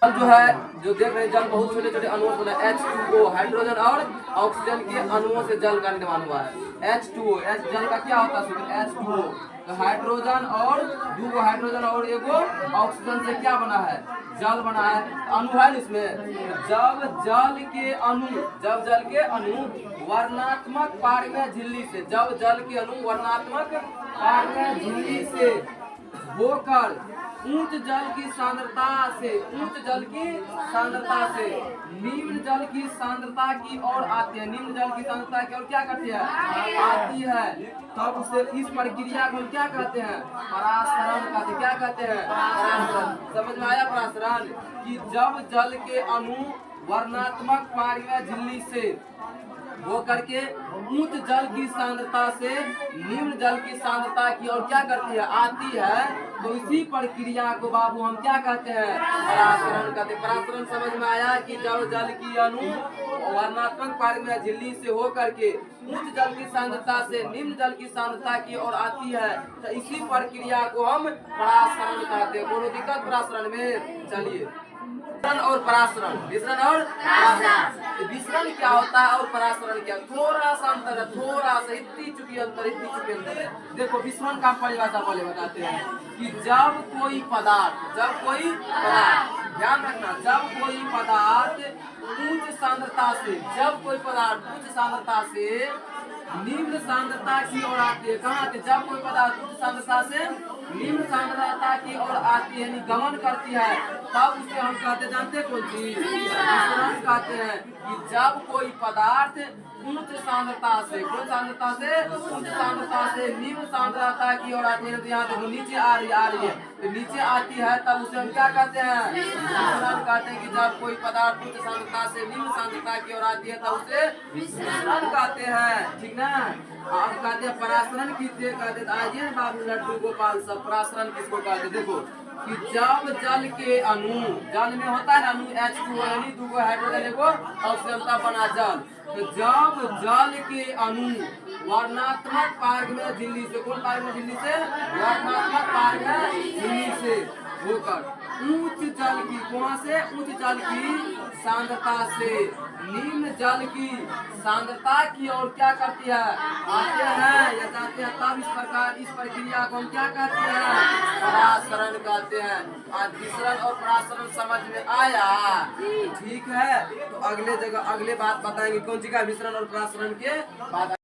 जल जो है, जो देख रहे हैं, जल बहुत छोटे छोटे अणुओं से बना है। H2O हाइड्रोजन और ऑक्सीजन के अणुओं से जल का निर्माण हुआ है। H2O जल का क्या होता है? H2O तो हाइड्रोजन और दो हाइड्रोजन और एगो ऑक्सीजन से क्या बना है? जल बना है। अणु है इसमें। जब जल के अणु वर्णात्मक पारगम्य झिल्ली से, जब जल के अणु वर्णात्मक पारगम्य झिल्ली से होकर उच्च जल की सांद्रता से निम्न जल की सांद्रता की ओर आती है। निम्न जल की सांद्रता की ओर क्या करती है? आती है। तब उसे इस प्रक्रिया को क्या कहते हैं? परासरण कहते हैं। क्या कहते हैं? परासरण। समझ में आया? परासरण कि जब जल के अणु वर्णात्मक पारगम्य झिल्ली से वो करके उच्च जल की सांद्रता से निम्न जल की सांद्रता की ओर क्या करती है? आती है। तो इसी प्रक्रिया को बाबू हम क्या कहते हैं? परासरण कहते हैं। परासरण समझ में आया कि जब जल की अणु वर्णात्मक पारगम्य झिल्ली से होकर के उच्च जल की सांद्रता से निम्न जल की सांद्रता की ओर आती है, तो इसी प्रक्रिया को हम परासरण कहते हैं। कोनो दिक्कत परासरण में? चलिए, मिश्रण और परासरण। मिश्रण और परासरण। मिश्रण क्या होता है और परासरण क्या? थोड़ा सा अंतर है, थोड़ा सा, इतनी चुकी अंतर है। देखो, मिश्रण का परिभाषा पहले बताते हैं कि जब कोई पदार्थ ध्यान रखना, जब कोई पदार्थ उच्च सांद्रता से निम्न सांद्रता की ओर आती है। कहाँ आती है? जब कोई पदार्थ उच्च सांद्रता से निम्न सांद्रता की ओर आती है, गमन करती है, तब उसे हम कहते, जानते कौन चीज? मिश्रण कहते हैं। कि जब कोई पदार्थ उच्च सांद्रता से निम्न सांद्रता की ओर आती है, तो यहाँ देखो नीचे आ रही है, तो नीचे आती है, तब उसे हम क्या कहते हैं? मिश्रण कहते हैं। कि जब कोई पदार्थ उच्च सांद्रता से निम्न सांद्रता की ओर आती है, तब उसे मिश्रण कहते हैं। ठीक ना? अब कहते हैं परासरण किसे कहते हैं? आइए ना बाबू लड्डू गोपाल सब, परासरण किसको कहते? देखो कि जब जल के अणु, जल में होता है ना अणु H2O यानी दो हाइड्रोजन एगो ऑक्सीजन बना जल, तो जब जल के अणु वर्णात्मक पारगम्य झिल्ली से, कौन पारगम्य झिल्ली से? वर्णात्मक पारगम्य झिल्ली से होकर उच्च जल की, कहां से? उच्च जल की सांद्रता से निम्न जल की सांद्रता की ओर क्या करती है? आते हैं या जाते हैं, तब इस प्रक्रिया को हम क्या कहते हैं? परासरण कहते हैं। आज मिश्रण और परासरण समझ में आया? ठीक है, तो अगले बात बताएंगे कौन सी का? मिश्रण और परासरण के बाद।